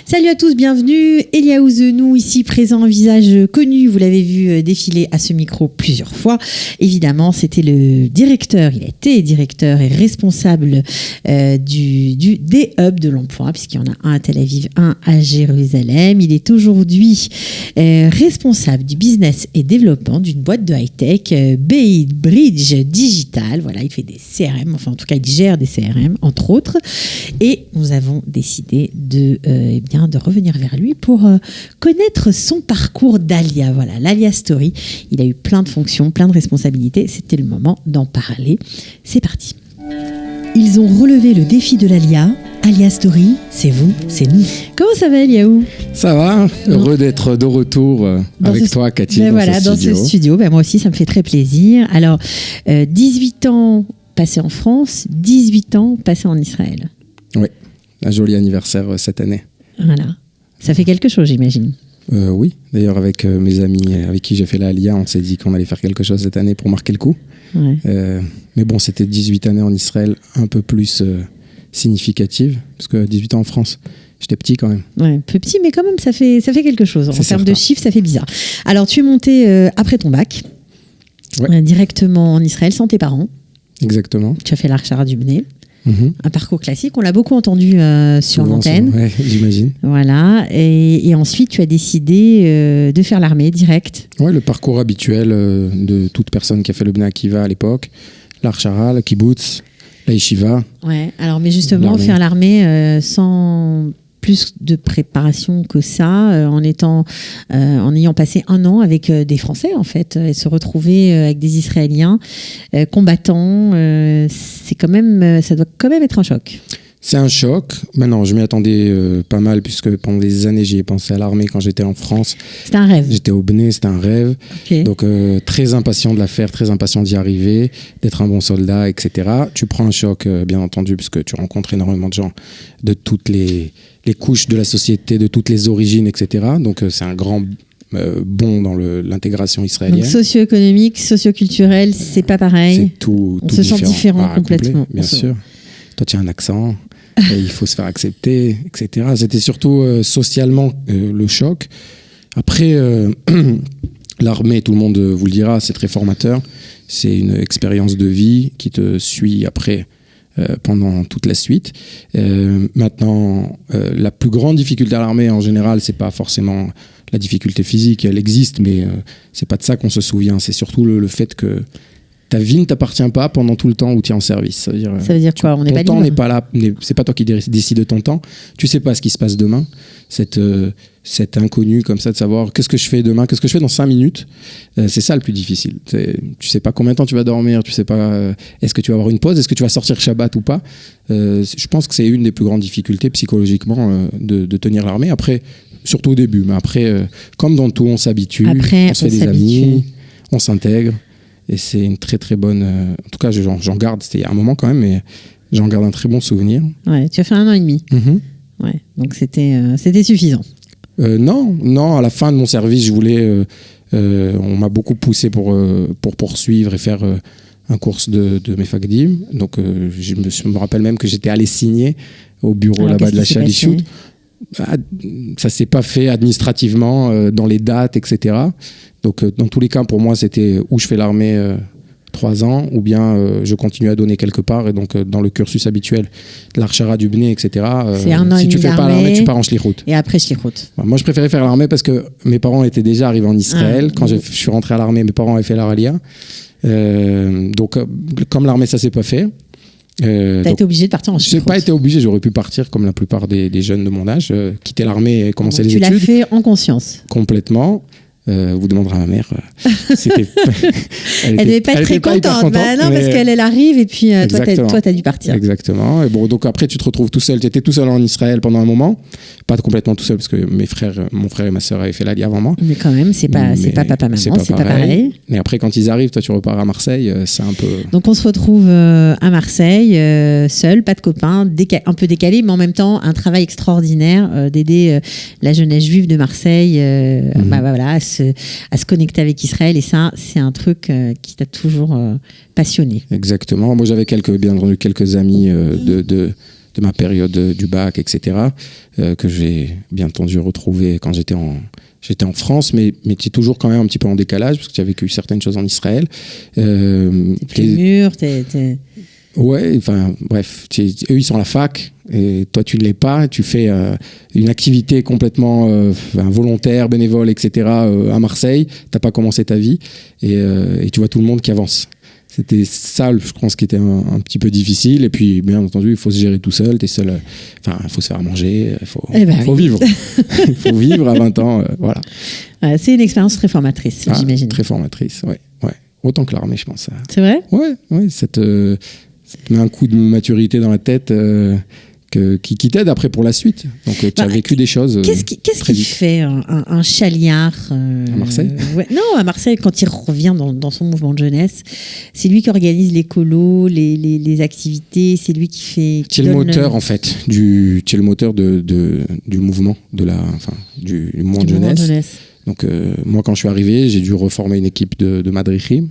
Salut à tous, bienvenue. Eliaou Zenou, ici présent, un visage connu, vous l'avez vu défiler à ce micro plusieurs fois. Évidemment, c'était le directeur, il a été directeur et responsable des hubs de l'emploi, puisqu'il y en a un à Tel Aviv, un à Jérusalem. Il est aujourd'hui responsable du business et développement d'une boîte de high-tech, Bridge Digital. Voilà, il fait des CRM, enfin en tout cas, il gère des CRM, entre autres. Et nous avons décidé de revenir vers lui pour connaître son parcours d'Alia. Voilà, l'Alia Story. Il a eu plein de fonctions, plein de responsabilités. C'était le moment d'en parler. C'est parti. Ils ont relevé le défi de l'Alia. Alia Story, c'est vous, c'est nous. Comment ça va, Eliaou ? Ça va, heureux d'être de retour avec toi, Cathy, dans ce studio. Moi aussi, ça me fait très plaisir. Alors, 18 ans passés en France, 18 ans passés en Israël. Oui, un joli anniversaire cette année. Voilà, ça fait quelque chose, j'imagine. Oui, d'ailleurs avec mes amis avec qui j'ai fait la Alia, on s'est dit qu'on allait faire quelque chose cette année pour marquer le coup. Ouais. Mais bon, c'était 18 années en Israël un peu plus significative, parce que 18 ans en France, j'étais petit quand même. Ouais, petit, mais quand même, ça fait quelque chose. En termes certain. de chiffres, ça fait bizarre. Alors, tu es monté après ton bac, directement en Israël, sans tes parents. Exactement. Tu as fait l'Archara du Bnei. Un parcours classique, on l'a beaucoup entendu sur l'antenne. Ouais, j'imagine. Voilà, et ensuite tu as décidé de faire l'armée direct. Ouais, le parcours habituel de toute personne qui a fait le Bnei Akiva à l'époque, l'Archara, le kibbutz, la yeshiva. Ouais, alors mais justement faire l'armée sans plus de préparation que ça, en ayant passé un an avec des Français en fait, et se retrouver avec des Israéliens combattants, ça doit quand même être un choc. C'est un choc. Maintenant, je m'y attendais pas mal, puisque pendant des années, j'y ai pensé à l'armée quand j'étais en France. C'était un rêve. J'étais au Bnei, c'était un rêve. Okay. Donc, très impatient de la faire, très impatient d'y arriver, d'être un bon soldat, etc. Tu prends un choc, bien entendu, puisque tu rencontres énormément de gens de toutes les couches de la société, de toutes les origines, etc. Donc, c'est un grand bond dans l'intégration israélienne. Donc, socio-économique, socio-culturel, c'est pas pareil. C'est tout On se sent différent complètement. Complet, bien sûr. Toi, tu as un accent. Il faut se faire accepter, etc. C'était surtout socialement le choc. Après, l'armée, tout le monde vous le dira, c'est très formateur. C'est une expérience de vie qui te suit après pendant toute la suite. Maintenant, la plus grande difficulté à l'armée, en général, c'est pas forcément la difficulté physique. Elle existe, mais c'est pas de ça qu'on se souvient. C'est surtout le fait que ta vie ne t'appartient pas pendant tout le temps où tu es en service. Ça veut dire quoi ? On n'est pas libre. Ton temps n'est pas là. C'est pas toi qui décide de ton temps. Tu sais pas ce qui se passe demain. Cet inconnu comme ça de savoir qu'est-ce que je fais demain, qu'est-ce que je fais dans 5 minutes. C'est ça le plus difficile. Tu sais pas combien de temps tu vas dormir. Tu sais pas est-ce que tu vas avoir une pause, est-ce que tu vas sortir Shabbat ou pas. Je pense que c'est une des plus grandes difficultés psychologiquement de tenir l'armée. Après, surtout au début, mais après, comme dans tout, on s'habitue. Après, on se fait des amis, on s'intègre. Et c'est une très très bonne... en tout cas, j'en garde, c'était il y a un moment quand même, mais j'en garde un très bon souvenir. Ouais, tu as fait 1 an et demi. Ouais, donc c'était suffisant. Non, à la fin de mon service, je voulais... on m'a beaucoup poussé pour poursuivre et faire un cours de Mefagdim. Donc, je me rappelle même que j'étais allé signer au bureau là-bas de la Chalichout. Ça s'est pas fait administrativement dans les dates, etc. Donc dans tous les cas, pour moi, c'était où je fais l'armée 3 ans, ou bien je continue à donner quelque part. Et donc dans le cursus habituel de l'Archara du Bnei, etc. Si tu fais pas l'armée, tu pars en shlichut. Et après shlichut. Moi, je préférais faire l'armée parce que mes parents étaient déjà arrivés en Israël. Quand je suis rentré à l'armée, mes parents avaient fait la Alia. Donc comme l'armée, ça s'est pas fait. T'as été obligé de partir en shlichut. J'ai pas été obligé, j'aurais pu partir comme la plupart des jeunes de mon âge, quitter l'armée et commencer les études. Tu l'as fait en conscience. Complètement. Vous demanderez à ma mère. Elle devait pas être très contente. Non, parce qu'elle arrive et puis toi, t'as dû partir. Exactement. Et bon, donc après, tu te retrouves tout seul. Tu étais tout seul en Israël pendant un moment. Pas complètement tout seul, parce que mon frère et ma sœur avaient fait l'Alia avant moi. Mais quand même, c'est pas papa-maman, c'est pas pareil. Mais après, quand ils arrivent, toi, tu repars à Marseille. C'est un peu... Donc, on se retrouve à Marseille, seul, pas de copains, un peu décalé, mais en même temps, un travail extraordinaire d'aider la jeunesse juive de Marseille à se connecter avec Israël. Et ça, c'est un truc qui t'a toujours passionné. Exactement. Moi, j'avais bien entendu quelques amis de ma période du bac, etc., que j'ai bien entendu retrouver quand j'étais en France, mais tu es toujours quand même un petit peu en décalage, parce que tu as vécu certaines choses en Israël. T'es plus mûr, Ouais, enfin, bref, eux, ils sont à la fac, et toi, tu ne l'es pas, tu fais une activité complètement volontaire, bénévole, etc., à Marseille, tu n'as pas commencé ta vie, et tu vois tout le monde qui avance. C'était ça, je pense, qui était un petit peu difficile. Et puis, bien entendu, il faut se gérer tout seul. T'es seul. Enfin, il faut se faire manger. Il faut vivre. Il faut vivre à 20 ans. Voilà. C'est une expérience très formatrice, j'imagine. Très formatrice, ouais. Autant que l'armée, je pense. C'est vrai ? Ouais. Ça te met un coup de maturité dans la tête qui t'aide après pour la suite. Donc, tu as vécu des choses. Qu'est-ce qui fait un chaliard à Marseille ? Non, à Marseille, quand il revient dans son mouvement de jeunesse, c'est lui qui organise les colos, les activités, c'est lui qui fait. Tu es le moteur, en fait, tu es le moteur du mouvement, du mouvement de jeunesse. Donc, moi, quand je suis arrivé, j'ai dû reformer une équipe de madrichim,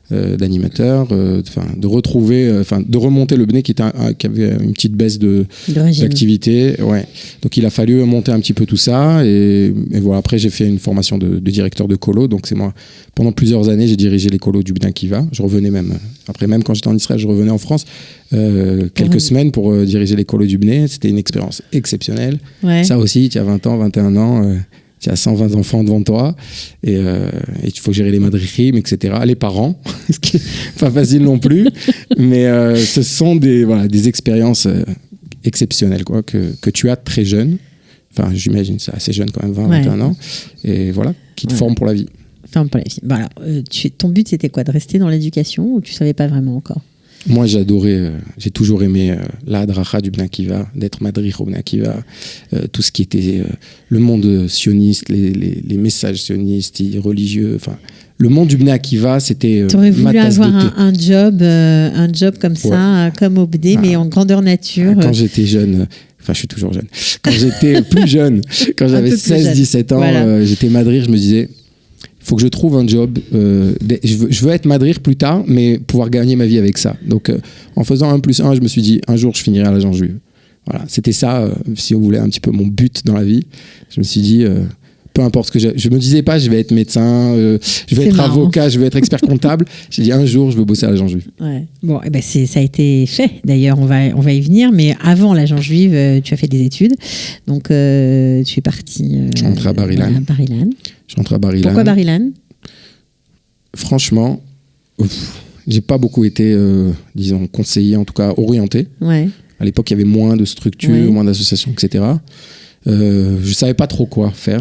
d'animateurs, de retrouver, de remonter le BNE qui avait une petite baisse d'activité. Ouais. Donc il a fallu monter un petit peu tout ça, et voilà. Après, j'ai fait une formation de directeur de colo, donc c'est moi. Pendant plusieurs années, j'ai dirigé les colos du Bnei Akiva. Je revenais même quand j'étais en Israël, je revenais en France quelques semaines pour diriger les colos du Bnei. C'était une expérience exceptionnelle. Ouais. Ça aussi, tu as 20 ans, 21 ans. Tu as 120 enfants devant toi, et il faut gérer les madrichim, etc. Les parents, ce qui n'est pas facile non plus, mais ce sont des expériences exceptionnelles, quoi, que tu as très jeune. Enfin, j'imagine, c'est assez jeune quand même, 20, 21 ans, et voilà, qui te forment pour la vie. Forme pour la vie. Bon, alors, ton but, c'était quoi ? De rester dans l'éducation, ou tu ne savais pas vraiment encore ? Moi, j'ai toujours aimé la hadracha du Bnei Akiva, d'être madrich au Bnei Akiva, tout ce qui était le monde sioniste, les messages sionistes, religieux, le monde du Bnei Akiva, c'était T'aurais voulu avoir un job comme ça, comme au BD, mais en grandeur nature. Quand j'étais jeune, je suis toujours jeune, quand j'étais plus jeune, quand j'avais 16-17 ans, voilà. J'étais madrich, je me disais, faut que je trouve un job. Je veux être madrich plus tard, mais pouvoir gagner ma vie avec ça. Donc, en faisant 1+1, je me suis dit, un jour, je finirai à l'agence juive. Voilà, c'était ça, si vous voulez, un petit peu mon but dans la vie. Je me suis dit, peu importe ce que je me disais pas, je vais être médecin, je vais être avocat, je vais être expert comptable. J'ai dit, un jour, je veux bosser à l'agence juive. Ouais. Bon, ça a été fait. D'ailleurs, on va y venir. Mais avant l'agence juive, tu as fait des études. Donc, tu es parti. Je suis rentré à Bar-Ilan. Je suis rentré à Bar-Ilan. Pourquoi Bar-Ilan ? Franchement, j'ai pas beaucoup été, disons, conseillé, en tout cas orienté. Ouais. À l'époque, il y avait moins de structures, moins d'associations, etc. Je savais pas trop quoi faire.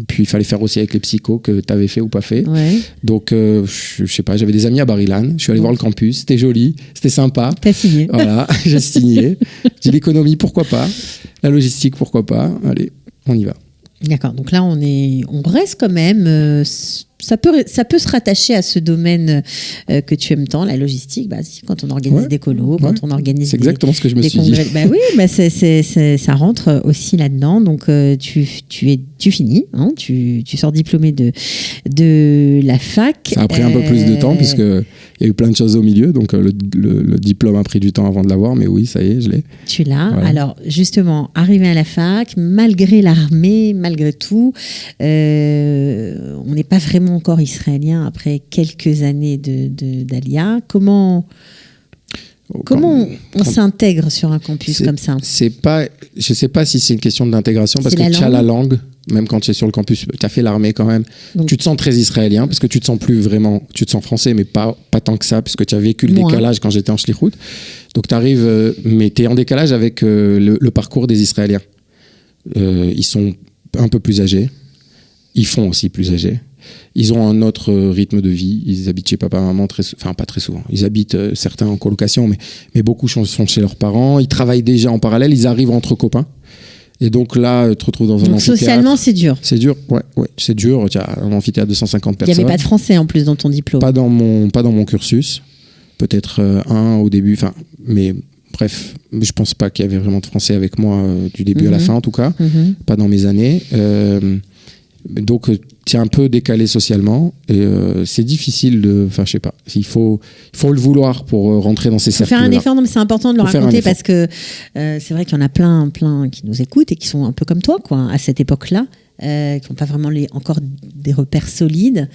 Puis il fallait faire aussi avec les psychos que tu avais fait ou pas fait. Ouais. Donc, je sais pas, j'avais des amis à Bar-Ilan. Je suis allé voir le campus. C'était joli, c'était sympa. T'as signé. Voilà, j'ai signé. J'ai dit l'économie, pourquoi pas. La logistique, pourquoi pas. Allez, on y va. D'accord, donc là on reste quand même, ça peut se rattacher à ce domaine que tu aimes tant, la logistique, quand on organise des colos, quand on organise c'est exactement ce que je me suis congrès, dit. Oui, ça rentre aussi là-dedans, donc tu finis, hein, tu sors diplômé de la fac. Ça a pris un peu plus de temps puisque il y a eu plein de choses au milieu, donc le diplôme a pris du temps avant de l'avoir, mais oui, ça y est, je l'ai. Tu l'as. Voilà. Alors justement, arrivé à la fac, malgré l'armée, malgré tout, on n'est pas vraiment encore israélien après quelques années d'Alia. Comment on s'intègre sur un campus comme ça ? Je ne sais pas si c'est une question d'intégration, parce que tu as la langue, même quand tu es sur le campus, tu as fait l'armée quand même. Donc, tu te sens très israélien, parce que tu te sens plus vraiment, tu te sens français, mais pas tant que ça, puisque tu as vécu le décalage quand j'étais en Shlichut. Donc tu arrives, mais tu es en décalage avec le parcours des Israéliens. Ils sont un peu plus âgés, ils font aussi plus âgés. Ils ont un autre rythme de vie. Ils habitent chez papa, maman, pas très souvent. Ils habitent certains en colocation, mais beaucoup sont chez leurs parents. Ils travaillent déjà en parallèle. Ils arrivent entre copains. Et donc là, tu te retrouves dans un amphithéâtre. Socialement, c'est dur. C'est dur, ouais, c'est dur. Tu as un amphithéâtre de 150 personnes. Il n'y avait pas de français en plus dans ton diplôme. Pas dans mon cursus. Peut-être un au début. Mais bref, je pense pas qu'il y avait vraiment de français avec moi du début à la fin, en tout cas. Pas dans mes années. Donc, tu es un peu décalé socialement et c'est difficile de... Enfin, je sais pas. Il faut le vouloir pour rentrer dans ces cercles-là. Faire un effort, non, mais c'est important de le raconter parce que c'est vrai qu'il y en a plein qui nous écoutent et qui sont un peu comme toi, quoi, à cette époque-là, qui n'ont pas vraiment encore des repères solides.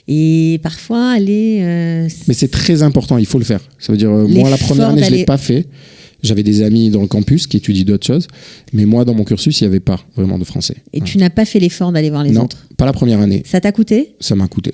Et parfois, aller... Mais c'est très important, il faut le faire. Ça veut dire, moi, la première année, je ne l'ai pas fait. J'avais des amis dans le campus qui étudient d'autres choses, mais moi, dans mon cursus, il n'y avait pas vraiment de français. Et tu n'as pas fait l'effort d'aller voir les autres? Non, pas la première année. Ça t'a coûté? Ça m'a coûté.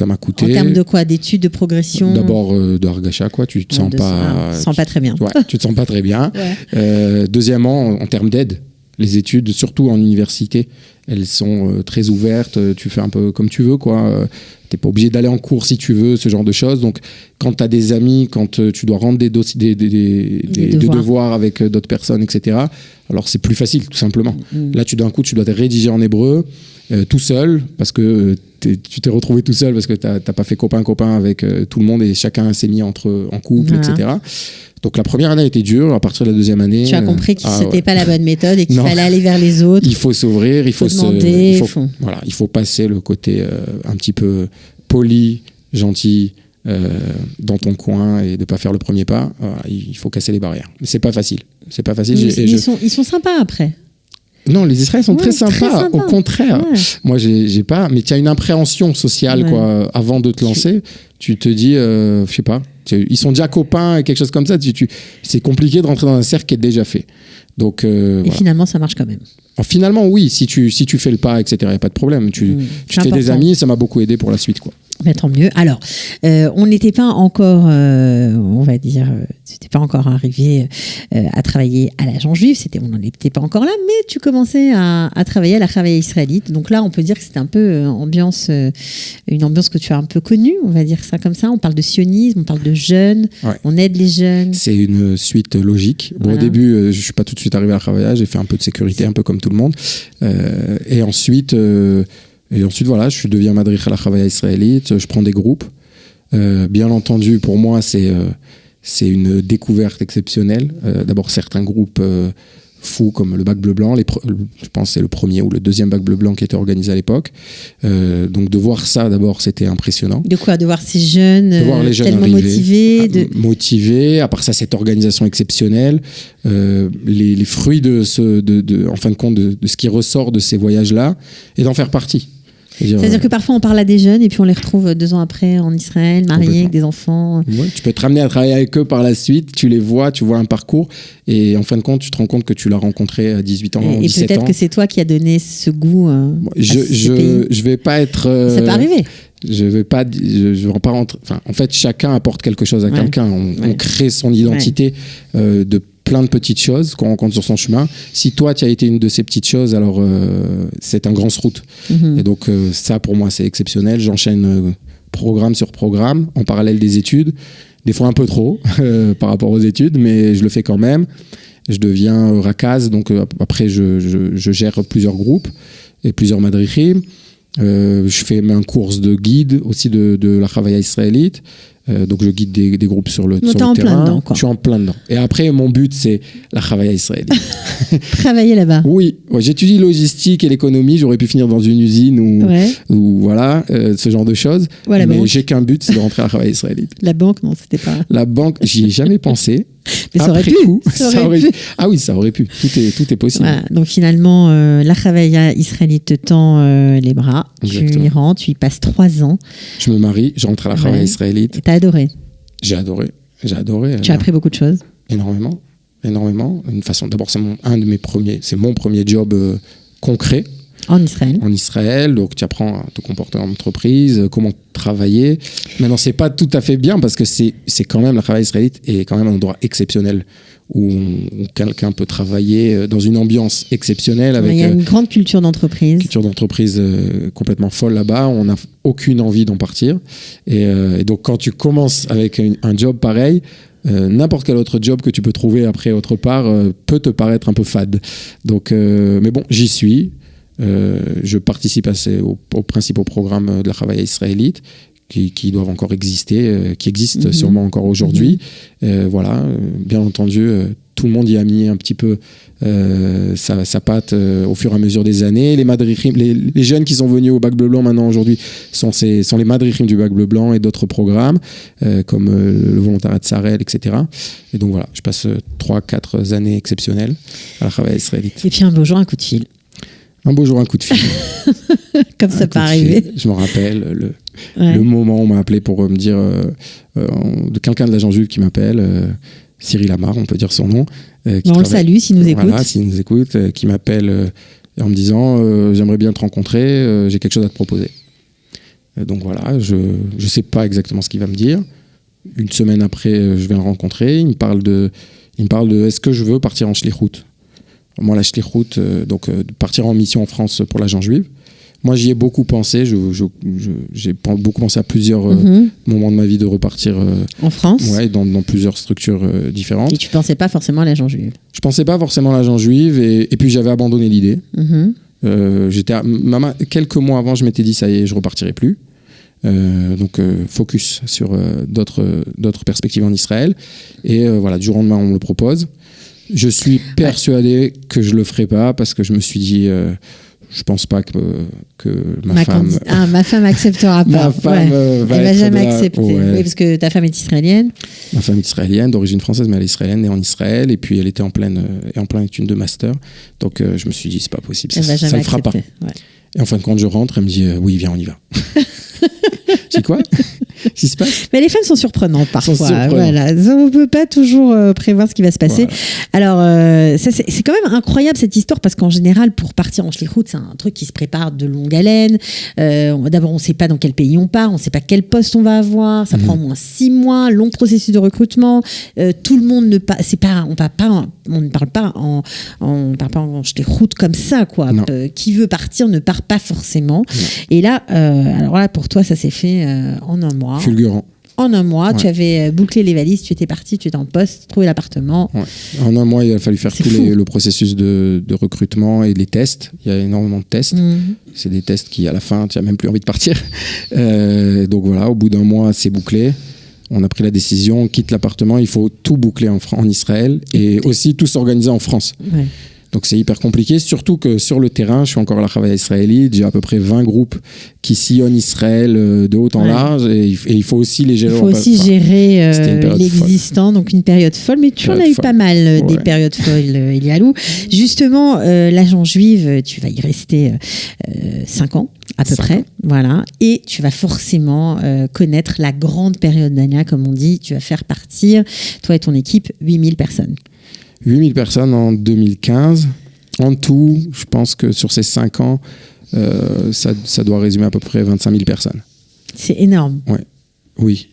En termes de quoi? D'études, de progression? D'abord, de Argacha, quoi. Tu te sens pas très bien. Ouais, tu te sens pas très bien. Ouais. Deuxièmement, en termes d'aide, les études, surtout en université, elles sont très ouvertes. Tu fais un peu comme tu veux, quoi. T'es pas obligé d'aller en cours si tu veux, ce genre de choses. Donc, quand tu as des amis, quand tu dois rendre des devoirs avec d'autres personnes, etc., alors c'est plus facile, tout simplement. Là, d'un coup, tu dois te rédiger en hébreu, tout seul, parce que tu t'es retrouvé tout seul, parce que t'as pas fait copain-copain avec tout le monde, et chacun s'est mis en couple, etc. Donc la première année était dure. À partir de la deuxième année, tu as compris que c'était pas la bonne méthode et qu'il fallait aller vers les autres. Il faut s'ouvrir, il faut demander, il faut passer le côté un petit peu poli, gentil dans ton coin et de pas faire le premier pas. Il faut casser les barrières. Mais c'est pas facile. C'est pas facile. Ils sont sympas après. Non, les Israéliens sont très sympas. Au contraire, moi j'ai pas. Mais tu as une appréhension sociale quoi. Avant de te lancer, tu te dis, je sais pas. Ils sont déjà copains et quelque chose comme ça. C'est compliqué de rentrer dans un cercle qui est déjà fait. Donc, et finalement, ça marche quand même. Alors, finalement, oui, si tu fais le pas, etc., il n'y a pas de problème. Tu te fais des amis, ça m'a beaucoup aidé pour la suite, quoi. Mais tant mieux. Alors, on n'était pas encore, on va dire, tu n'étais pas encore arrivé à travailler à l'agence juive, on n'en était pas encore là, mais tu commençais à travailler à la Chavaya israélite. Donc là, on peut dire que c'était un peu une ambiance que tu as un peu connue, on va dire ça comme ça. On parle de sionisme, on parle de jeunes, on aide les jeunes. C'est une suite logique. Bon, au début, je ne suis pas tout de suite arrivé à la Chavaya, j'ai fait un peu de sécurité, un peu comme tout le monde. Et ensuite, voilà, je deviens madrich à la Chavaya israélite, je prends des groupes. Bien entendu, pour moi, c'est une découverte exceptionnelle. D'abord, certains groupes fous comme le bac bleu-blanc, je pense que c'est le premier ou le deuxième bac bleu-blanc qui était organisé à l'époque. Donc de voir ça, d'abord, c'était impressionnant. De quoi? De voir ces jeunes, tellement arriver, motivés. À part ça, cette organisation exceptionnelle. Les fruits en fin de compte, de ce qui ressort de ces voyages-là, et d'en faire partie. C'est-à-dire que parfois on parle à des jeunes et puis on les retrouve 2 ans après en Israël, mariés avec des enfants. Ouais, tu peux te ramener à travailler avec eux par la suite, tu les vois, tu vois un parcours et en fin de compte tu te rends compte que tu l'as rencontré à 18 ans, 17 ans. Et peut-être que c'est toi qui as donné ce goût je vais pas être... Ça peut arriver. Je vais pas rentrer... en fait, chacun apporte quelque chose à quelqu'un. On crée son identité de plein de petites choses qu'on rencontre sur son chemin. Si toi, tu as été une de ces petites choses, alors c'est un grand route. Et donc, ça, pour moi, c'est exceptionnel. J'enchaîne programme sur programme, en parallèle des études. Des fois un peu trop par rapport aux études, mais je le fais quand même. Je deviens rakaz, donc après, je gère plusieurs groupes et plusieurs madrichim. Je fais un cours de guide aussi de la Chavaya israélite. Donc je guide des groupes sur le terrain. Plein dedans, quoi. Je suis en plein dedans. Et après, mon but, c'est la Chavaya israélite. Travailler là-bas. Oui, j'étudie logistique et l'économie. J'aurais pu finir dans une usine ou voilà, ce genre de choses. Ouais, mais j'ai qu'un but, c'est de rentrer à la Chavaya israélite. La banque, non, c'était pas... La banque, j'y ai jamais pensé. Mais ça aurait pu. Ça aurait pu. Ah oui, ça aurait pu. Tout est possible. Voilà. Donc finalement, la Chavaya israélite te tend les bras. Exactement. Tu y rentres, tu y passes 3 ans. Je me marie, je rentre à la Chavaya israélite. Et t'as adoré? J'ai adoré. Tu as appris beaucoup de choses? Énormément. D'abord, c'est mon premier job concret. En Israël, donc tu apprends à te comporter en entreprise, comment travailler. Maintenant, c'est pas tout à fait bien parce que c'est quand même, la Chavaya israélite est quand même un endroit exceptionnel où quelqu'un peut travailler dans une ambiance exceptionnelle. Il y a une grande culture d'entreprise. Culture d'entreprise complètement folle là-bas. On n'a aucune envie d'en partir. Et donc, quand tu commences avec un job pareil, n'importe quel autre job que tu peux trouver après autre part peut te paraître un peu fade. Donc, mais bon, j'y suis. Je participe aux principaux programmes de la Chavaya israélite qui doivent encore exister, qui existent sûrement encore aujourd'hui. Voilà, bien entendu, tout le monde y a mis un petit peu sa patte au fur et à mesure des années. Les madrichim, les jeunes qui sont venus au Bac Bleu Blanc maintenant aujourd'hui sont les madrichim du Bac Bleu Blanc et d'autres programmes comme le volontariat de Sarel, etc. Et donc voilà, je passe 3-4 années exceptionnelles à la Chava israélite. Et puis un beau jour, un coup de fil. Un beau jour, un coup de fil. Comme ça peut arriver. Je me rappelle le moment où on m'a appelé pour me dire de quelqu'un de l'agence juive qui m'appelle, Cyril Amar, on peut dire son nom. On le salue s'il nous écoute. Voilà, s'il nous écoute, qui m'appelle en me disant j'aimerais bien te rencontrer, j'ai quelque chose à te proposer. Donc voilà, je ne sais pas exactement ce qu'il va me dire. Une semaine après, je vais le rencontrer. Il me parle de est-ce que je veux partir en shlichut. Moi, la shlichut, donc partir en mission en France pour l'agence juive. Moi, j'y ai beaucoup pensé. J'ai beaucoup pensé à plusieurs moments de ma vie de repartir en France. Ouais, dans plusieurs structures différentes. Et tu pensais pas forcément à l'agence juive. Je pensais pas forcément à l'agence juive et puis j'avais abandonné l'idée. Quelques mois avant, je m'étais dit ça y est, je repartirai plus. Donc focus sur d'autres perspectives en Israël. Et voilà, du jour au lendemain, on me le propose. Je suis persuadé que je le ferai pas parce que je me suis dit je pense pas que ma femme acceptera pas. Ma femme elle va jamais accepter. Ouais. Oui, parce que ta femme est israélienne. Ma femme est israélienne, d'origine française, mais elle est israélienne, née en Israël, et puis elle était en pleine étude de master. Donc je me suis dit c'est pas possible, ça le fera pas. Ouais. Et en fin de compte, je rentre, elle me dit oui, viens, on y va. Je dis quoi? Qu'est-ce qui se passe? Mais les femmes sont surprenantes parfois. Voilà. On ne peut pas toujours prévoir ce qui va se passer. Voilà. Alors, c'est quand même incroyable cette histoire parce qu'en général, pour partir en shlichut, c'est un truc qui se prépare de longue haleine. D'abord, on ne sait pas dans quel pays on part, on ne sait pas quel poste on va avoir. Ça prend au moins 6 mois, long processus de recrutement. Tout le monde on ne parle pas en shlichut comme ça, quoi. Qui veut partir ne part pas forcément. Non. Et là, alors là, pour toi, ça s'est fait en un mois. Fulgurant. En un mois, tu avais bouclé les valises, tu étais parti, tu étais en poste, trouvé l'appartement. Ouais. En un mois, il a fallu faire le processus de recrutement et les tests. Il y a énormément de tests. C'est des tests qui, à la fin, tu n'as même plus envie de partir. Donc voilà, au bout d'un mois, c'est bouclé. On a pris la décision, on quitte l'appartement, il faut tout boucler en Israël et aussi tout s'organiser en France. Ouais. Donc c'est hyper compliqué, surtout que sur le terrain, je suis encore à la Chava israélite, j'ai à peu près 20 groupes qui sillonnent Israël de haut en large et il faut aussi les gérer. Il faut aussi gérer l'existant, donc une période folle, mais tu en as eu pas mal des périodes folles, Elialou. Justement, l'agence juive, tu vas y rester 5 ans à peu près, voilà, et tu vas forcément connaître la grande période d'Ania, comme on dit, tu vas faire partir, toi et ton équipe, 8000 personnes. 8000 personnes en 2015. En tout, je pense que sur ces 5 ans, ça doit résumer à peu près 25 000 personnes. C'est énorme. Ouais. Oui,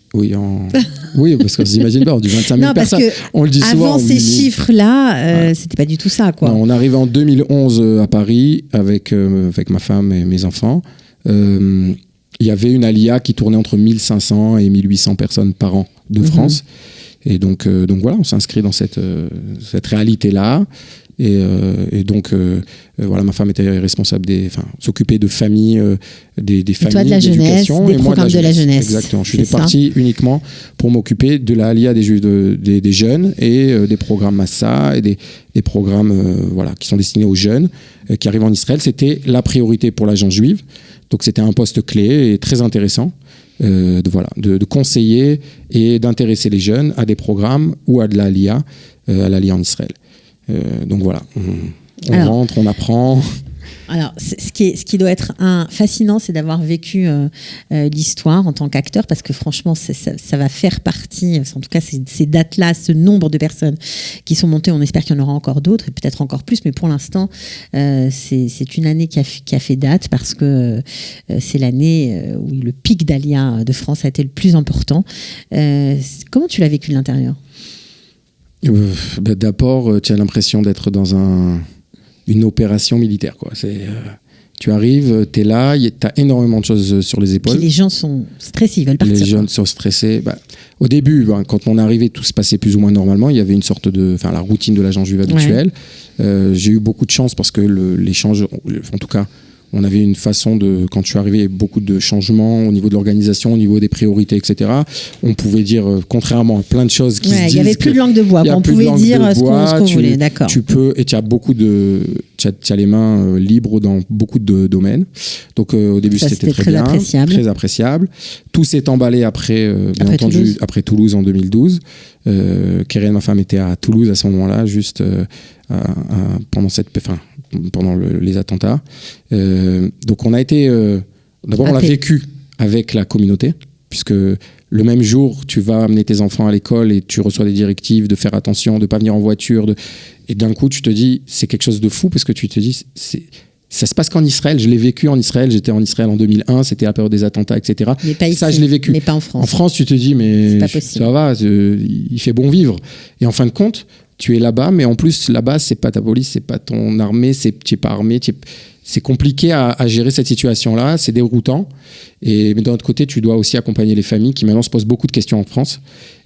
parce qu'on s'imagine pas, on dit 25 000 personnes. On le dit souvent. Avant ces chiffres-là, c'était pas du tout ça, quoi. Non, on arrive en 2011 à Paris avec ma femme et mes enfants. Il y avait une alia qui tournait entre 1500 et 1800 personnes par an de France. Et donc voilà, on s'inscrit dans cette réalité-là. Et donc, voilà, ma femme était responsable s'occupait de familles, des familles, toi de la d'éducation. Jeunesse, des programmes de la jeunesse. Exactement. Je suis parti uniquement pour m'occuper de la Alia des Juifs, des jeunes et des programmes Massa et des programmes qui sont destinés aux jeunes qui arrivent en Israël. C'était la priorité pour l'agence juive. Donc, c'était un poste clé et très intéressant. De conseiller et d'intéresser les jeunes à des programmes ou à de l'Alia, à l'Alia en Israël. Donc voilà, on rentre, on apprend. Alors, ce qui doit être fascinant, c'est d'avoir vécu l'histoire en tant qu'acteur, parce que franchement, ça va faire partie, en tout cas ces dates-là, ce nombre de personnes qui sont montées, on espère qu'il y en aura encore d'autres, et peut-être encore plus, mais pour l'instant, c'est une année qui a fait date, parce que c'est l'année où le pic d'Alia de France a été le plus important. Comment tu l'as vécu de l'intérieur ? D'abord, tu as l'impression d'être dans une opération militaire, quoi. Tu arrives, tu es là, tu as énormément de choses sur les épaules. Puis les gens sont stressés, ils veulent partir. Les gens sont stressés. Au début, quand on est arrivé, tout se passait plus ou moins normalement. Il y avait une sorte la routine de l'agence juive habituelle. J'ai eu beaucoup de chance parce que l'échange, en tout cas, On avait une façon de, quand je suis arrivé, il y avait beaucoup de changements au niveau de l'organisation, au niveau des priorités, etc. On pouvait dire, contrairement à plein de choses qui se disent, il n'y avait plus de langue de bois. On pouvait dire ce qu'on voulait, d'accord. Tu peux, et tu as beaucoup de, tu as les mains libres dans beaucoup de domaines. Donc au début c'était très bien, très appréciable. Tout s'est emballé après, bien entendu, après Toulouse en 2012. Kéréen, ma femme, était à Toulouse à ce moment-là, juste pendant les attentats. Donc on a été, d'abord on l'a vécu avec la communauté, puisque le même jour tu vas amener tes enfants à l'école et tu reçois des directives de faire attention, de ne pas venir en voiture, et d'un coup tu te dis c'est quelque chose de fou, parce que tu te dis ça se passe qu'en Israël. Je l'ai vécu en Israël, j'étais en Israël en 2001, c'était la période des attentats, etc. Mais pas ici, ça je l'ai vécu. Mais pas en France. En France tu te dis mais ça va, il fait bon vivre. Et en fin de compte tu es là-bas, mais en plus là-bas c'est pas ta police, c'est pas ton armée, tu n'es pas armé, c'est compliqué à gérer cette situation-là, c'est déroutant. Mais d'un autre côté, tu dois aussi accompagner les familles qui maintenant se posent beaucoup de questions en France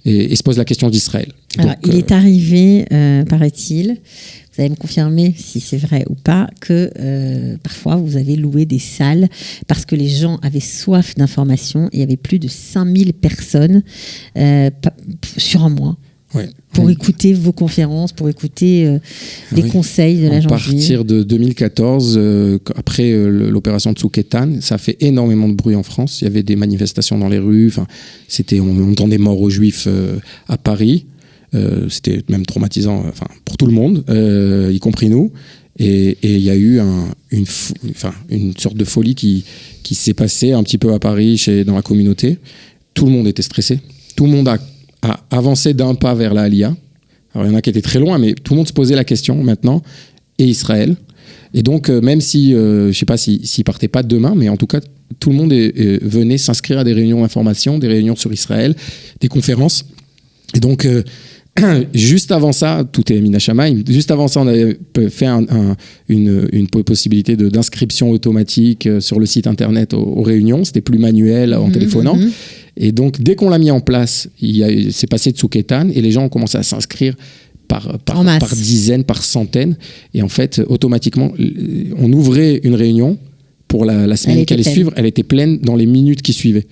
et se posent la question d'Israël. Alors, il est arrivé, paraît-il, vous allez me confirmer si c'est vrai ou pas, que parfois vous avez loué des salles parce que les gens avaient soif d'informations. Il y avait plus de 5000 personnes sur un mois. Ouais. Pour écouter vos conférences, pour écouter les conseils de l'agent juif. À partir de 2014, après l'opération Tsuketan, ça a fait énormément de bruit en France. Il y avait des manifestations dans les rues. On entendait mort aux Juifs à Paris. C'était même traumatisant pour tout le monde, y compris nous. Et il y a eu une sorte de folie qui s'est passée un petit peu à Paris, dans la communauté. Tout le monde était stressé. Tout le monde a avancé d'un pas vers la Aliyah. Alors il y en a qui étaient très loin, mais tout le monde se posait la question maintenant, et Israël. Et donc même si, je ne sais pas s'ils partaient pas demain, mais en tout cas, tout le monde venait s'inscrire à des réunions d'information, des réunions sur Israël, des conférences. Et donc, juste avant ça, tout est Mina Shamayim, juste avant ça, on avait fait une possibilité d'inscription automatique sur le site internet aux réunions. C'était plus manuel en téléphonant. Et donc, dès qu'on l'a mis en place, c'est passé de Tsuketan et les gens ont commencé à s'inscrire par dizaines, par centaines. Et en fait, automatiquement, on ouvrait une réunion pour la semaine qui allait suivre. Elle était pleine dans les minutes qui suivaient.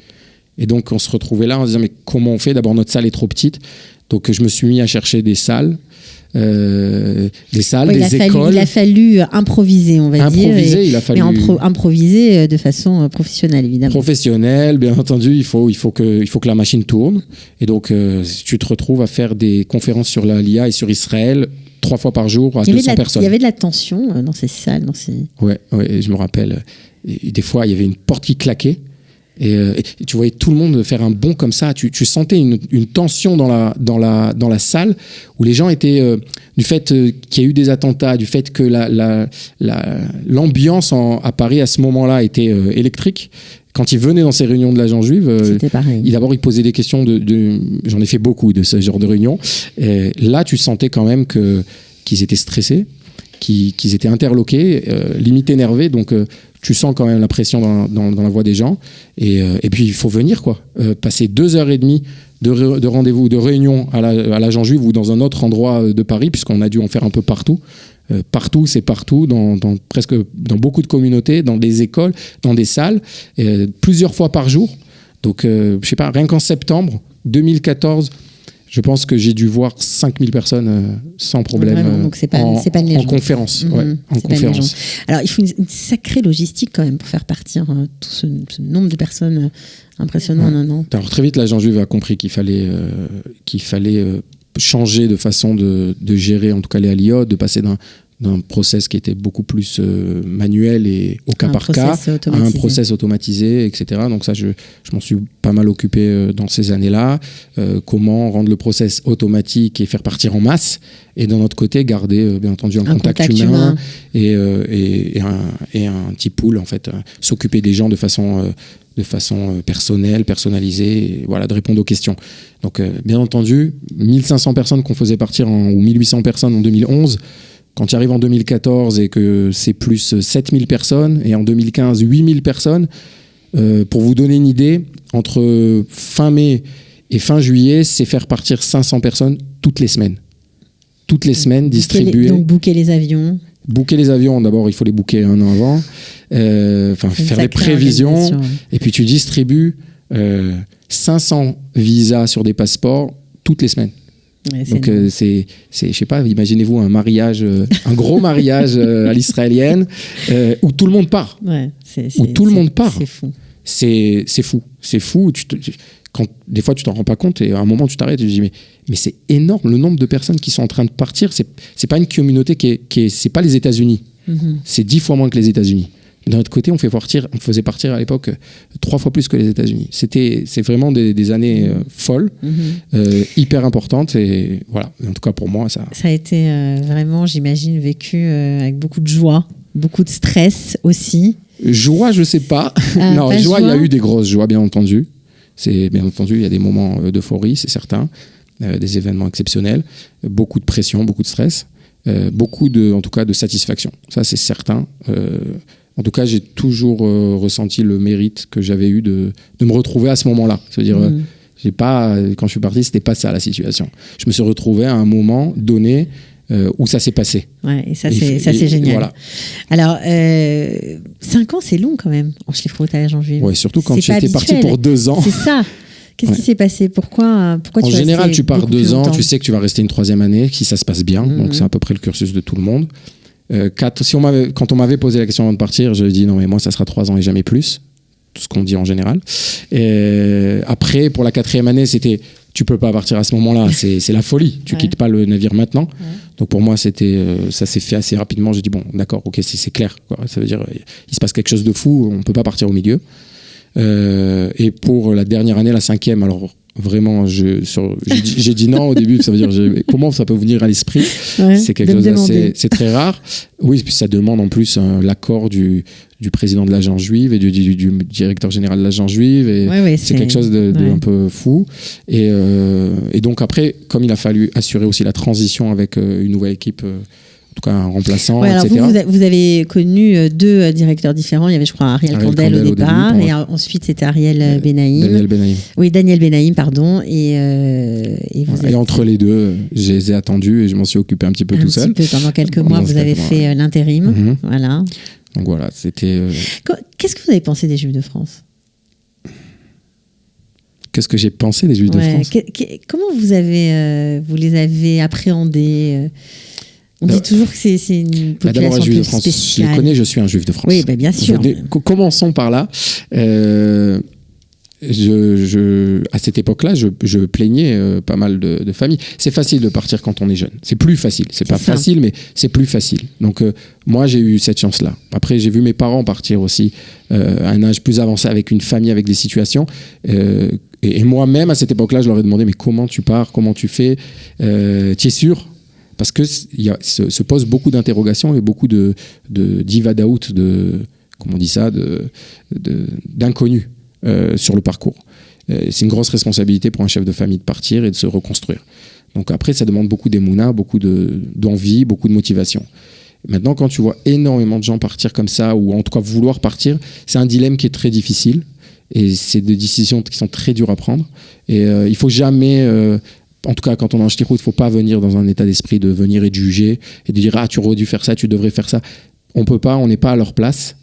Et donc, on se retrouvait là en se disant, mais comment on fait ? D'abord, notre salle est trop petite. Donc, je me suis mis à chercher des salles. Des écoles. Il a fallu improviser, on va dire. Il a fallu improviser de façon professionnelle, évidemment. Professionnelle, bien entendu. Il faut que la machine tourne. Et donc, tu te retrouves à faire des conférences sur la Aliyah et sur Israël 3 fois par jour à 200 personnes. Il y avait de la tension dans ces salles. Ouais, je me rappelle. Et des fois, il y avait une porte qui claquait. Et tu voyais tout le monde faire un bond comme ça. Tu sentais une tension dans la salle où les gens étaient, du fait qu'il y a eu des attentats, du fait que l'ambiance à Paris à ce moment-là était électrique. Quand ils venaient dans ces réunions de l'agent juive, d'abord ils posaient des questions j'en ai fait beaucoup de ce genre de réunions. Et là, tu sentais quand même qu'ils étaient stressés, qu'ils étaient interloqués, limite énervés. Donc tu sens quand même la pression dans la voix des gens. Et puis, il faut venir, quoi. Passer 2h30 de rendez-vous, de réunion à l'agent juif ou dans un autre endroit de Paris, puisqu'on a dû en faire un peu partout. Partout, c'est partout, dans beaucoup de communautés, dans des écoles, dans des salles, plusieurs fois par jour. Donc, je sais pas, rien qu'en septembre 2014, je pense que j'ai dû voir 5000 personnes sans problème. Vraiment, donc c'est pas une légende. En conférence. En conférence. Alors, il faut une sacrée logistique quand même pour faire partir tout ce nombre de personnes impressionnant. Ouais. Non. Alors, très vite, l'agent juif a compris qu'il fallait changer de façon de gérer, en tout cas les aliyot, de passer d'un process qui était beaucoup plus manuel et au cas par cas à un process automatisé, etc. Donc ça, je m'en suis pas mal occupé dans ces années-là. Comment rendre le process automatique et faire partir en masse, et d'un autre côté, garder bien entendu un contact humain. Et un petit pool, en fait. S'occuper des gens de façon personnelle, personnalisée, et voilà, de répondre aux questions. Donc, bien entendu, 1500 personnes qu'on faisait partir ou 1800 personnes en 2011, quand tu arrives en 2014 et que c'est plus 7000 personnes, et en 2015, 8000 personnes, pour vous donner une idée, entre fin mai et fin juillet, c'est faire partir 500 personnes toutes les semaines. Toutes les semaines, distribuées. Donc, booker les avions. Booker les avions, d'abord, il faut les booker un an avant. faire des prévisions. Et puis tu distribues 500 visas sur des passeports toutes les semaines. Ouais, donc je sais pas, imaginez-vous un mariage, un gros mariage à l'israélienne où tout le monde part. Ouais, tout le monde part. C'est fou. C'est fou. Des fois tu t'en rends pas compte et à un moment tu t'arrêtes et tu te dis mais c'est énorme le nombre de personnes qui sont en train de partir. C'est pas une communauté c'est pas les États-Unis. C'est 10 fois moins que les États-Unis. D'un autre côté, on faisait partir à l'époque 3 fois plus que les États-Unis. C'est vraiment des années folles, hyper importantes. Et voilà, en tout cas pour moi, ça a été vraiment, j'imagine, vécu avec beaucoup de joie, beaucoup de stress aussi. Joie, je sais pas. Non, joie, il y a eu des grosses joies, bien entendu. Bien entendu, il y a des moments d'euphorie, c'est certain, des événements exceptionnels, beaucoup de pression, beaucoup de stress, beaucoup en tout cas, de satisfaction. Ça, c'est certain. En tout cas, j'ai toujours ressenti le mérite que j'avais eu de me retrouver à ce moment-là. C'est-à-dire, quand je suis parti, c'était pas ça la situation. Je me suis retrouvé à un moment donné où ça s'est passé. Ouais, et ça, c'est génial. Voilà. Alors, 5 ans, c'est long quand même en Schlieffroute-Agent juive. Ouais, surtout quand tu étais parti pour 2 ans. C'est ça. Qu'est-ce qui s'est passé ? Pourquoi en général, tu pars 2 ans, tu sais que tu vas rester une 3e année, si ça se passe bien. Donc, c'est à peu près le cursus de tout le monde. Quand on m'avait posé la question avant de partir, je dis non, mais moi, ça sera 3 ans et jamais plus. Tout ce qu'on dit en général. Et après, pour la 4e année, c'était tu peux pas partir à ce moment-là, c'est la folie. Tu quittes pas le navire maintenant. Donc pour moi, ça s'est fait assez rapidement. J'ai dit bon, d'accord, ok, c'est clair, quoi. Ça veut dire il se passe quelque chose de fou, on peut pas partir au milieu. Et pour la dernière année, la 5e, alors vraiment, j'ai dit non au début. Ça veut dire comment ça peut venir à l'esprit. C'est quelque chose d'assez, c'est très rare. Oui, puis ça demande en plus l'accord du président de l'agence juive et du directeur général de l'agence juive. Et c'est quelque chose de un peu fou. Et donc après, comme il a fallu assurer aussi la transition avec une nouvelle équipe. En tout cas, un remplaçant, etc. Vous avez connu 2 directeurs différents. Il y avait, je crois, Ariel Kandel au départ. Et ensuite, c'était Ariel Benaïm. Daniel Benaïm. Oui, Daniel Benaïm, pardon. Et entre les deux, je les ai attendus et je m'en suis occupé un petit peu tout seul. Pendant quelques mois, vous avez fait l'intérim. Voilà. Donc voilà, c'était... Qu'est-ce que vous avez pensé des Juifs de France ? Qu'est-ce que j'ai pensé des Juifs de France ? Comment vous les avez appréhendés ? On dit toujours que c'est une population un peu spéciale. Je les connais, je suis un Juif de France. Oui, bien sûr. Commençons par là. À cette époque-là, je plaignais pas mal de familles. C'est facile de partir quand on est jeune. C'est plus facile. C'est pas facile, mais c'est plus facile. Donc, moi, j'ai eu cette chance-là. Après, j'ai vu mes parents partir aussi à un âge plus avancé avec une famille, avec des situations. Et moi-même, à cette époque-là, je leur ai demandé, mais comment tu pars ? Comment tu fais ? Tu es sûr ? Parce que se pose beaucoup d'interrogations et beaucoup de divadaout, comment on dit ça, d'inconnus sur le parcours. C'est une grosse responsabilité pour un chef de famille de partir et de se reconstruire. Donc après, ça demande beaucoup d'émouna, beaucoup d'envie, beaucoup de motivation. Maintenant, quand tu vois énormément de gens partir comme ça, ou en tout cas vouloir partir, c'est un dilemme qui est très difficile. Et c'est des décisions qui sont très dures à prendre. Et il faut jamais... en tout cas, quand on est en shlichut, il ne faut pas venir dans un état d'esprit de venir et de juger et de dire « Ah, tu aurais dû faire ça, tu devrais faire ça ». On ne peut pas, on n'est pas à leur place.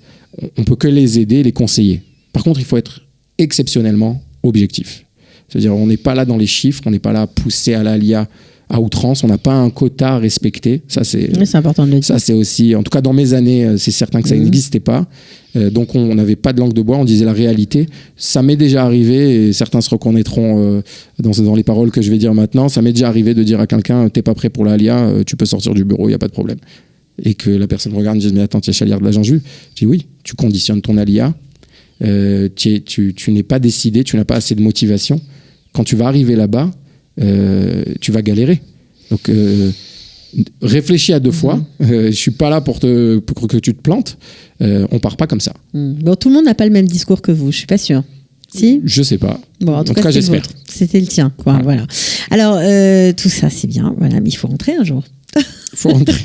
On ne peut que les aider, les conseiller. Par contre, il faut être exceptionnellement objectif. C'est-à-dire, on n'est pas là dans les chiffres, on n'est pas là à pousser à l'ALIA à outrance, on n'a pas un quota à respecter. Ça, c'est important de le dire. Ça, c'est aussi, en tout cas dans mes années, c'est certain que ça n'existait pas. Donc on n'avait pas de langue de bois, on disait la réalité. Ça m'est déjà arrivé, et certains se reconnaîtront dans les paroles que je vais dire maintenant, ça m'est déjà arrivé de dire à quelqu'un, t'es pas prêt pour l'ALIA, tu peux sortir du bureau, il n'y a pas de problème. Et que la personne me regarde et me dise, mais attends, tu es chaliard de l'agent juif. Je dis oui, tu conditionnes ton ALIA, tu n'es pas décidé, tu n'as pas assez de motivation. Quand tu vas arriver là-bas, tu vas galérer. Donc réfléchis à 2 fois. Je suis pas là pour que tu te plantes. On part pas comme ça. Bon, tout le monde n'a pas le même discours que vous, je suis pas sûre. Si ? Je sais pas. Bon, en tout cas j'espère. C'était le tien, quoi. Voilà. Alors tout ça c'est bien, voilà, mais il faut rentrer un jour. Il faut rentrer.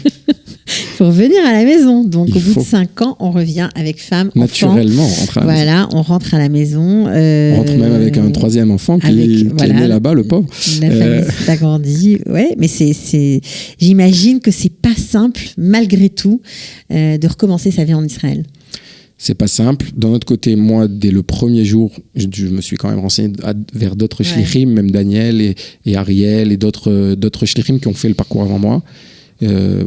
Il faut revenir à la maison. Donc, au bout de 5 ans, on revient avec femme, naturellement, enfant. On rentre à la maison. Voilà, on rentre à la maison. On rentre même avec un 3e enfant qui est né là-bas, le pauvre. La famille s'est agrandie. Ouais, mais j'imagine que c'est pas simple, malgré tout, de recommencer sa vie en Israël. C'est pas simple. D'un autre côté, moi, dès le premier jour, je me suis quand même renseigné vers d'autres shlichim, même Daniel et Ariel et d'autres shlichim qui ont fait le parcours avant moi,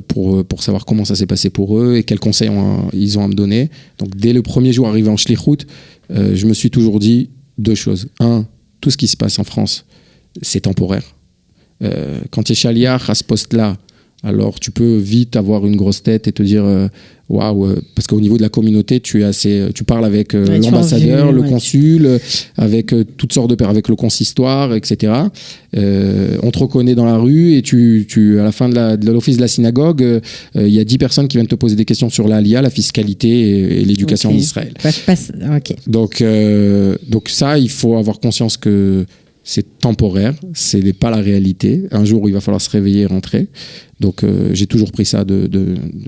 pour savoir comment ça s'est passé pour eux et quels conseils ils ont à me donner. Donc, dès le premier jour arrivé en shlichut, je me suis toujours dit 2 choses. 1, tout ce qui se passe en France, c'est temporaire. Quand tu es shaliach à ce poste-là, alors tu peux vite avoir une grosse tête et te dire waouh, parce qu'au niveau de la communauté, tu parles avec l'ambassadeur, le consul, avec toutes sortes de pères, avec le consistoire, etc. On te reconnaît dans la rue et à la fin de l'office de la synagogue, il y a 10 personnes qui viennent te poser des questions sur l'Aliyah, la fiscalité et l'éducation en Israël. Donc ça, il faut avoir conscience que c'est temporaire, ce n'est pas la réalité. Un jour, il va falloir se réveiller et rentrer. Donc, j'ai toujours pris ça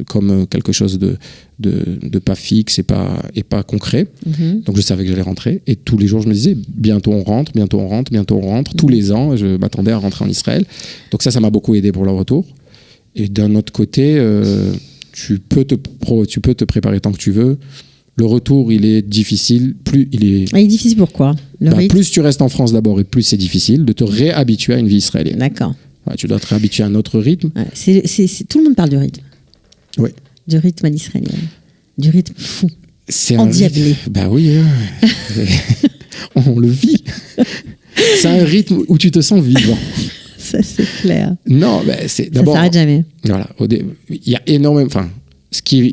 comme quelque chose de pas fixe et pas concret. Mm-hmm. Donc, je savais que j'allais rentrer. Et tous les jours, je me disais, bientôt on rentre. Mm-hmm. Tous les ans, je m'attendais à rentrer en Israël. Donc ça m'a beaucoup aidé pour le retour. Et d'un autre côté, tu peux te préparer tant que tu veux. Le retour, il est difficile. Il est difficile pourquoi? Plus tu restes en France d'abord et plus c'est difficile de te réhabituer à une vie israélienne. D'accord. Ouais, tu dois te réhabituer à un autre rythme. Ouais, tout le monde parle du rythme. Oui. Du rythme à l'israélienne. Du rythme fou. C'est endiablé. Bah oui. On le vit. C'est un rythme où tu te sens vivant. Ça, c'est clair. Non, c'est d'abord. Ça s'arrête jamais. Voilà. Il y a énormément. Enfin, ce qui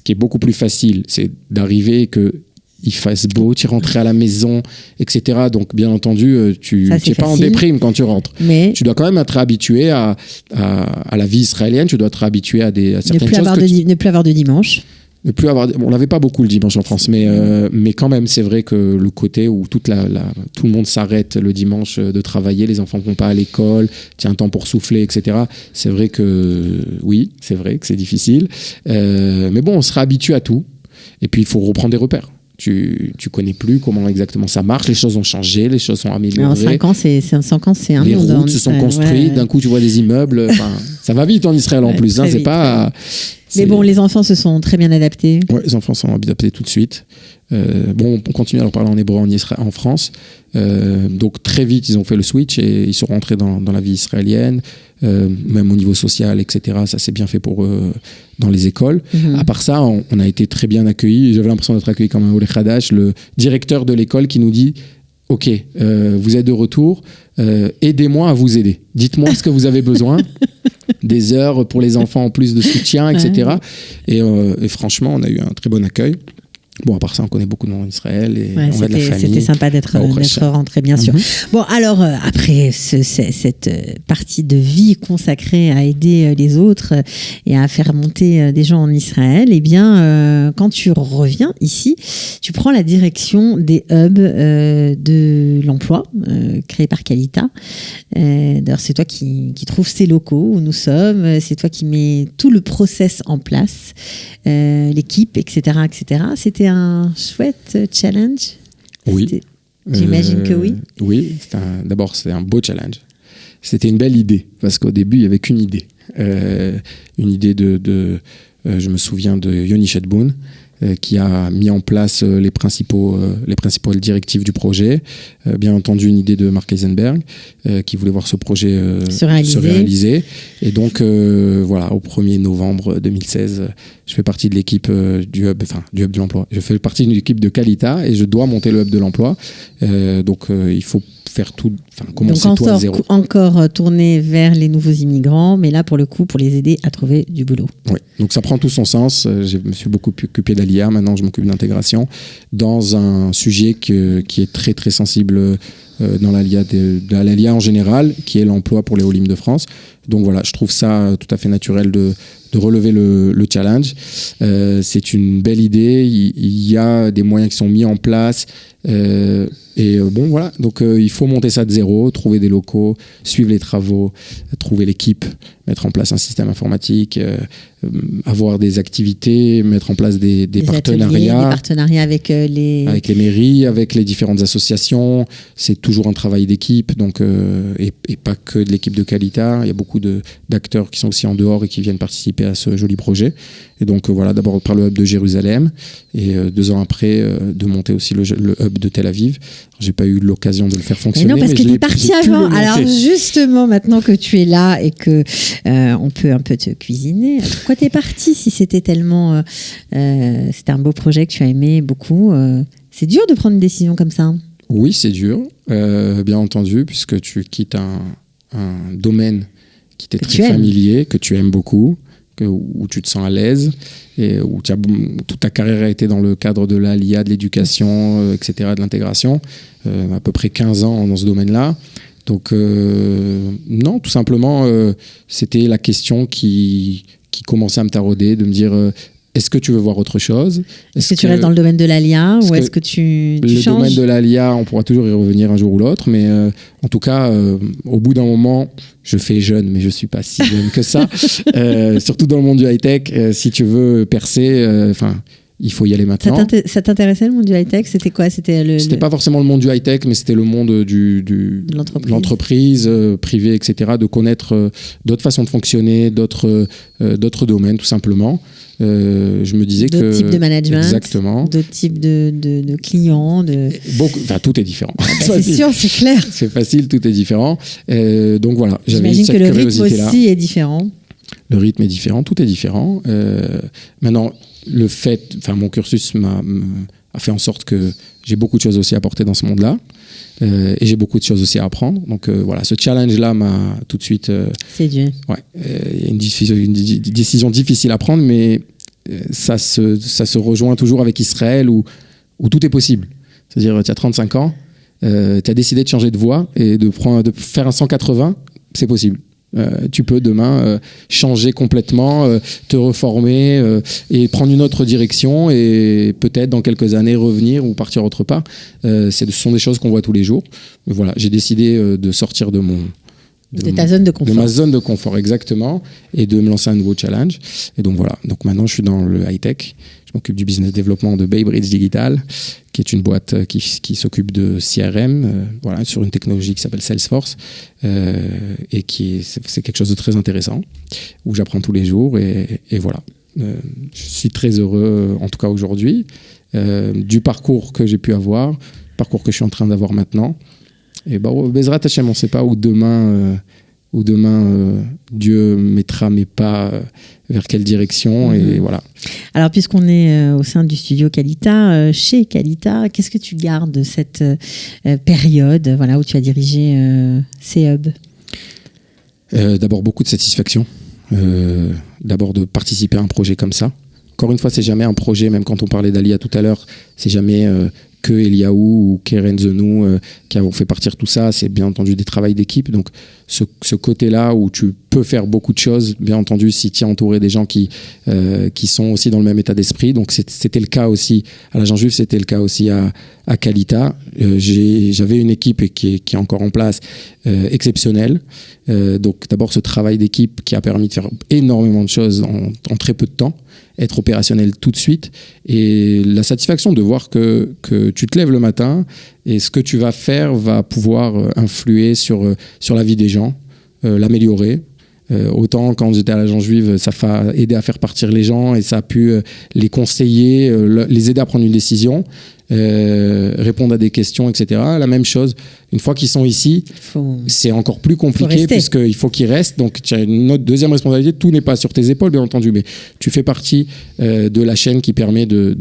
est beaucoup plus facile, c'est d'arriver qu'il fasse beau, tu rentres à la maison, etc. Donc, bien entendu, tu n'es pas en déprime quand tu rentres. Mais tu dois quand même être habitué à la vie israélienne, tu dois être habitué à certaines choses. Ne plus avoir de dimanche. On l'avait pas beaucoup le dimanche en France, mais quand même, c'est vrai que le côté où tout le monde s'arrête le dimanche de travailler, les enfants ne vont pas à l'école, tu as un temps pour souffler, etc. C'est vrai que c'est difficile. Mais bon, on sera habitué à tout. Et puis, il faut reprendre des repères. Tu connais plus comment exactement ça marche, les choses ont changé, les choses sont améliorées. En 5 ans, c'est un les monde. Les routes se sont construites, d'un coup tu vois des immeubles, ça va vite en Israël en plus, c'est pas... Mais bon, les enfants se sont très bien adaptés. Oui, les enfants sont adaptés tout de suite. On continue à leur parler en hébreu en France. Donc très vite, ils ont fait le switch et ils sont rentrés dans la vie israélienne, même au niveau social, etc. Ça s'est bien fait pour eux dans les écoles. Mm-hmm. À part ça, on a été très bien accueillis. J'avais l'impression d'être accueilli comme un Olé Khadash, le directeur de l'école qui nous dit « Ok, vous êtes de retour, aidez-moi à vous aider. Dites-moi ce que vous avez besoin. » Des heures pour les enfants en plus de soutien, etc. Et franchement, on a eu un très bon accueil. Bon, à part ça, on connaît beaucoup de monde en Israël et on a de la famille. C'était sympa d'être rentré, bien sûr. Bon, alors, après cette partie de vie consacrée à aider les autres et à faire monter des gens en Israël, eh bien, quand tu reviens ici, tu prends la direction des hubs de l'emploi créés par Qualita. D'ailleurs, c'est toi qui trouves ces locaux où nous sommes. C'est toi qui mets tout le process en place, l'équipe, etc., etc. C'était un chouette challenge. Oui. J'imagine que oui. Oui, d'abord, c'était un beau challenge. C'était une belle idée, parce qu'au début, il n'y avait qu'une idée. Une idée je me souviens de Yoni Shedboun, qui a mis en place les principales directives du projet. Bien entendu, une idée de Mark Eisenberg, qui voulait voir ce projet se réaliser. Et donc, voilà, au 1er novembre 2016, je fais partie de l'équipe du hub de l'emploi. Je fais partie d'une équipe de Qualita et je dois monter le hub de l'emploi. Donc, il faut faire tout, commencer tout à zéro. Encore tourner vers les nouveaux immigrants, mais là, pour le coup, pour les aider à trouver du boulot. Oui, donc ça prend tout son sens. Je me suis beaucoup occupé d'Aliyah, maintenant je m'occupe d'intégration, dans un sujet qui est très très sensible dans l'Aliyah en général, qui est l'emploi pour les Olim de France. Donc voilà, je trouve ça tout à fait naturel de relever le challenge. C'est une belle idée, il y a des moyens qui sont mis en place. Et bon, voilà. Donc, il faut monter ça de zéro, trouver des locaux, suivre les travaux, trouver l'équipe, mettre en place un système informatique, avoir des activités, mettre en place des partenariats. Des partenariats avec les mairies, avec les différentes associations. C'est toujours un travail d'équipe, donc, et pas que de l'équipe de Qualita. Il y a beaucoup d'acteurs qui sont aussi en dehors et qui viennent participer à ce joli projet. Et donc, voilà, d'abord par le hub de Jérusalem et 2 ans après, de monter aussi le hub de Tel Aviv. J'ai pas eu l'occasion de le faire fonctionner. Mais non, parce que tu es parti avant. Alors justement, maintenant que tu es là et que on peut un peu te cuisiner, pourquoi tu es parti si c'était tellement... c'était un beau projet que tu as aimé beaucoup. C'est dur de prendre une décision comme ça. Oui, c'est dur, bien entendu, puisque tu quittes un domaine qui t'est très familier, que tu aimes beaucoup, où tu te sens à l'aise et où toute ta carrière a été dans le cadre de l'IA, de l'éducation, etc., de l'intégration, à peu près 15 ans dans ce domaine-là. Donc non, tout simplement, c'était la question qui commençait à me tarauder, de me dire est-ce que tu veux voir autre chose ? Est-ce que tu restes dans le domaine de l'ALIA ou est-ce que tu changes ? Le domaine de l'ALIA, on pourra toujours y revenir un jour ou l'autre, mais en tout cas, au bout d'un moment, je fais jeune, mais je ne suis pas si jeune que ça. Surtout dans le monde du high-tech, si tu veux percer, il faut y aller maintenant. Ça t'intéressait le monde du high-tech ? C'était quoi ? C'était pas forcément le monde du high-tech, mais c'était le monde de l'entreprise, privée, etc. De connaître d'autres façons de fonctionner, d'autres domaines, tout simplement. Je me disais d'autres types de management, exactement, d'autres types de clients, tout est différent. C'est sûr, c'est clair. C'est facile, tout est différent. Donc voilà, j'avais cette curiosité-là. J'imagine que le rythme aussi est différent. Le rythme est différent, tout est différent. Maintenant, mon cursus a fait en sorte que j'ai beaucoup de choses aussi à apporter dans ce monde-là. Et j'ai beaucoup de choses aussi à apprendre. Donc voilà, ce challenge-là m'a tout de suite... séduit. Il y a une décision difficile à prendre, mais ça se rejoint toujours avec Israël où tout est possible. C'est-à-dire, tu as 35 ans, tu as décidé de changer de voie et de faire un 180, c'est possible. Tu peux demain changer complètement, te reformer et prendre une autre direction et peut-être dans quelques années revenir ou partir autre part. Ce sont des choses qu'on voit tous les jours. Mais voilà, j'ai décidé de sortir de ta zone de confort. De ma zone de confort, exactement, et de me lancer un nouveau challenge. Et donc voilà, donc maintenant je suis dans le high-tech. Je m'occupe du business développement de Baybridge Digital, qui est une boîte qui s'occupe de CRM, sur une technologie qui s'appelle Salesforce, et c'est quelque chose de très intéressant, où j'apprends tous les jours, et voilà. Je suis très heureux, en tout cas aujourd'hui, du parcours que j'ai pu avoir, parcours que je suis en train d'avoir maintenant. Et Bezrat Hashem, on ne sait pas où demain Dieu mettra mes pas vers quelle direction, et voilà. Alors, puisqu'on est au sein du studio Qualita, chez Qualita, qu'est-ce que tu gardes de cette période où tu as dirigé ces hubs ? D'abord, beaucoup de satisfaction. D'abord, de participer à un projet comme ça. Encore une fois, c'est jamais un projet, même quand on parlait d'Alia tout à l'heure, c'est jamais... que Eliaou ou Keren Zenou qui avons fait partir tout ça. C'est bien entendu des travails d'équipe. Donc, ce côté-là où tu peux faire beaucoup de choses, bien entendu, si tu es entouré des gens qui sont aussi dans le même état d'esprit. Donc, c'était le cas aussi à l'Agence Juive, c'était le cas aussi à Qualita. J'avais une équipe qui est encore en place, exceptionnelle. Donc, d'abord, ce travail d'équipe qui a permis de faire énormément de choses en très peu de temps, être opérationnel tout de suite, et la satisfaction de voir que tu te lèves le matin et ce que tu vas faire va pouvoir influer sur la vie des gens, l'améliorer. Autant quand j'étais à l'Agence Juive, ça a aidé à faire partir les gens et ça a pu les conseiller, les aider à prendre une décision, répondre à des questions, etc. La même chose, une fois qu'ils sont ici, c'est encore plus compliqué puisqu'il faut qu'ils restent. Donc tu as une autre deuxième responsabilité, tout n'est pas sur tes épaules, bien entendu, mais tu fais partie de la chaîne qui permet de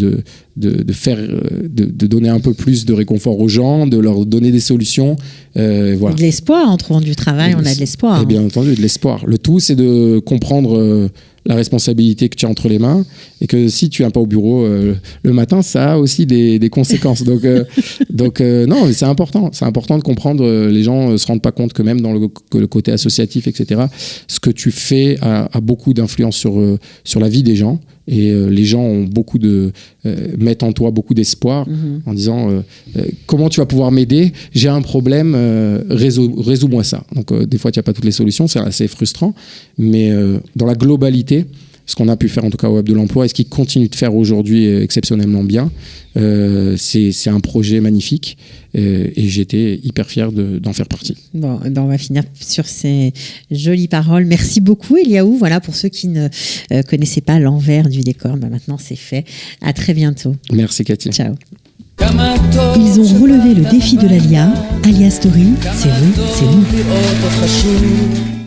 donner un peu plus de réconfort aux gens, de leur donner des solutions. Voilà. De l'espoir, en trouvant du travail, on a de l'espoir. Et bien entendu, de l'espoir. Le tout, c'est de comprendre la responsabilité que tu as entre les mains et que si tu viens pas au bureau le matin, ça a aussi des conséquences. Donc non, c'est important. C'est important de comprendre, les gens se rendent pas compte que même dans le côté associatif, etc., ce que tu fais a beaucoup d'influence sur la vie des gens. Et les gens ont mettent en toi beaucoup d'espoir en disant comment tu vas pouvoir m'aider, j'ai un problème, résous-moi ça. Donc des fois tu n'as pas toutes les solutions, c'est assez frustrant, mais dans la globalité, ce qu'on a pu faire en tout cas au Web de l'emploi et ce qui continue de faire aujourd'hui exceptionnellement bien, c'est un projet magnifique et j'étais hyper fier d'en faire partie. Bon, on va finir sur ces jolies paroles. Merci beaucoup Eliaou. Voilà, pour ceux qui ne connaissaient pas l'envers du décor, maintenant c'est fait. À très bientôt. Merci Cathy. Ciao. Ils ont relevé le défi de l'ALIA. ALIA Story, c'est vous, c'est nous.